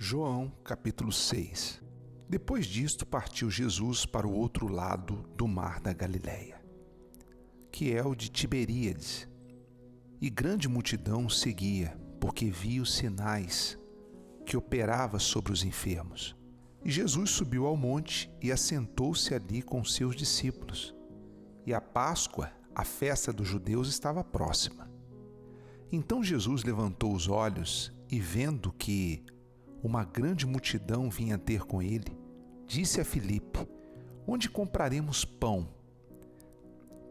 João, capítulo 6. Depois disto, partiu Jesus para o outro lado do mar da Galileia, que é o de Tiberíades, e grande multidão seguia, porque via os sinais que operava sobre os enfermos. E Jesus subiu ao monte e assentou-se ali com seus discípulos. E a Páscoa, a festa dos judeus, estava próxima. Então Jesus levantou os olhos e, vendo que uma grande multidão vinha ter com ele, disse a Filipe: onde compraremos pão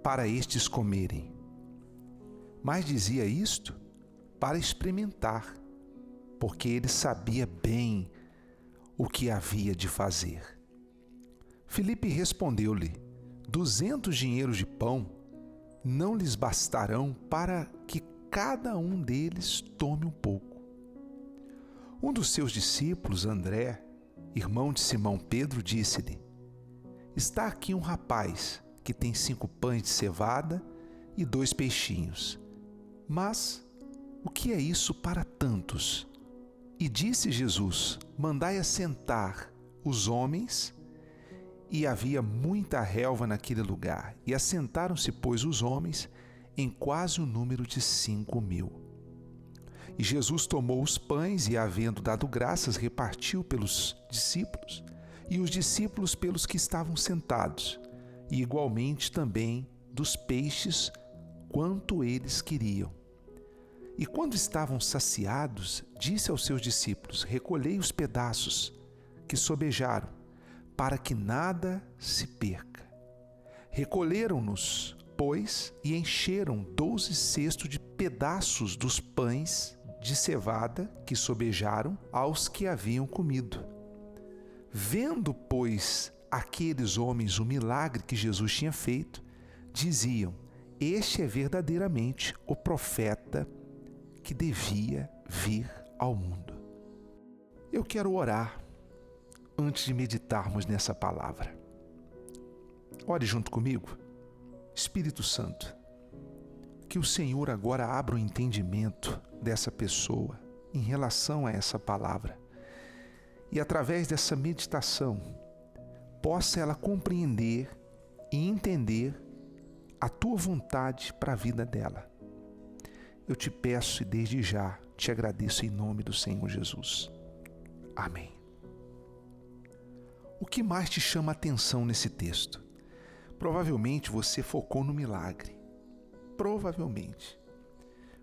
para estes comerem? Mas dizia isto para experimentar, porque ele sabia bem o que havia de fazer. Filipe respondeu-lhe: 200 dinheiros de pão não lhes bastarão para que cada um deles tome um pouco. Um dos seus discípulos, André, irmão de Simão Pedro, disse-lhe: está aqui um rapaz que tem 5 pães de cevada e 2 peixinhos. Mas o que é isso para tantos? E disse Jesus: mandai assentar os homens. E havia muita relva naquele lugar. E assentaram-se, pois, os homens em quase o número de 5.000. E Jesus tomou os pães e, havendo dado graças, repartiu pelos discípulos, e os discípulos pelos que estavam sentados, e igualmente também dos peixes, quanto eles queriam. E quando estavam saciados, disse aos seus discípulos: recolhei os pedaços que sobejaram, para que nada se perca. Recolheram-nos, pois, e encheram 12 cestos de pedaços dos pães de cevada que sobejaram aos que haviam comido. Vendo, pois, aqueles homens o milagre que Jesus tinha feito, diziam: este é verdadeiramente o profeta que devia vir ao mundo. Eu quero orar antes de meditarmos nessa palavra. Ore junto comigo. Espírito Santo, que o Senhor agora abra o entendimento dessa pessoa em relação a essa palavra e, através dessa meditação, possa ela compreender e entender a Tua vontade para a vida dela. Eu te peço e desde já te agradeço em nome do Senhor Jesus. Amém. O que mais te chama a atenção nesse texto? Provavelmente você focou no milagre. Provavelmente.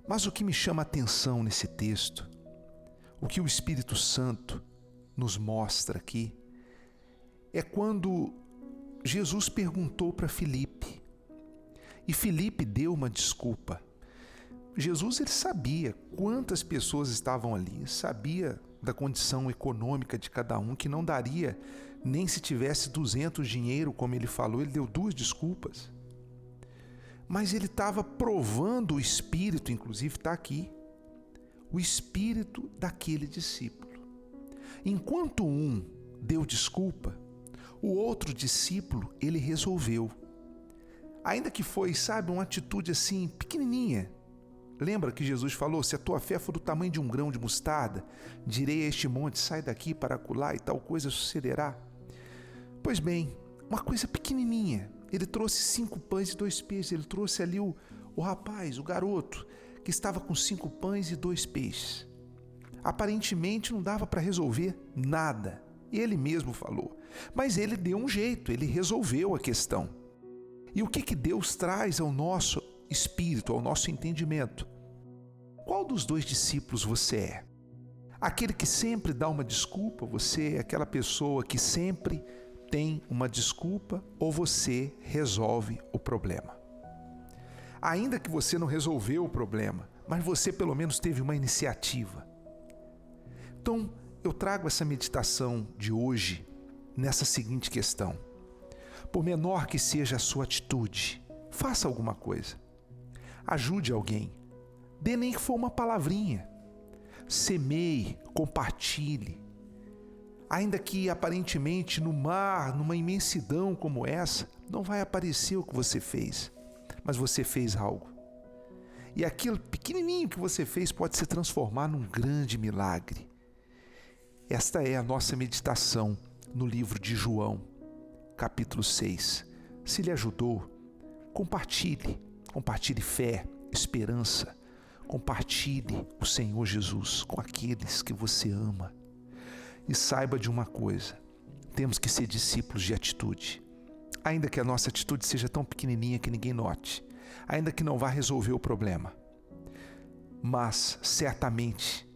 Mas o que me chama a atenção nesse texto, o que o Espírito Santo nos mostra aqui, é quando Jesus perguntou para Filipe. E Filipe deu uma desculpa. Jesus, ele sabia quantas pessoas estavam ali, sabia da condição econômica de cada um, que não daria nem se tivesse 200 dinheiro, como ele falou. Ele deu 2 desculpas. Mas ele estava provando o espírito, inclusive está aqui, o espírito daquele discípulo. Enquanto um deu desculpa, o outro discípulo, ele resolveu. Ainda que foi, sabe, uma atitude assim, pequenininha. Lembra que Jesus falou: se a tua fé for do tamanho de um grão de mostarda, direi a este monte: sai daqui para acolá, e tal coisa sucederá. Pois bem, uma coisa pequenininha. Ele trouxe 5 pães e 2 peixes. Ele trouxe ali o rapaz, o garoto, que estava com 5 pães e 2 peixes. Aparentemente não dava para resolver nada. Ele mesmo falou. Mas ele deu um jeito, ele resolveu a questão. E o que Deus traz ao nosso espírito, ao nosso entendimento? Qual dos 2 discípulos você é? Aquele que sempre dá uma desculpa? Você é aquela pessoa que sempre tem uma desculpa, ou você resolve o problema? Ainda que você não resolveu o problema, mas você pelo menos teve uma iniciativa. Então, eu trago essa meditação de hoje nessa seguinte questão: por menor que seja a sua atitude, faça alguma coisa. Ajude alguém. Dê nem que for uma palavrinha. Semeie, compartilhe. Ainda que aparentemente no mar, numa imensidão como essa, não vai aparecer o que você fez, mas você fez algo. E aquilo pequenininho que você fez pode se transformar num grande milagre. Esta é a nossa meditação no livro de João, capítulo 6. Se lhe ajudou, compartilhe fé, esperança, compartilhe o Senhor Jesus com aqueles que você ama. E saiba de uma coisa, temos que ser discípulos de atitude. Ainda que a nossa atitude seja tão pequenininha que ninguém note, ainda que não vá resolver o problema. Mas, certamente,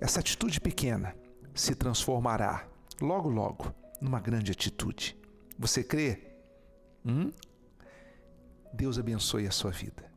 essa atitude pequena se transformará, logo, logo, numa grande atitude. Você crê? Deus abençoe a sua vida.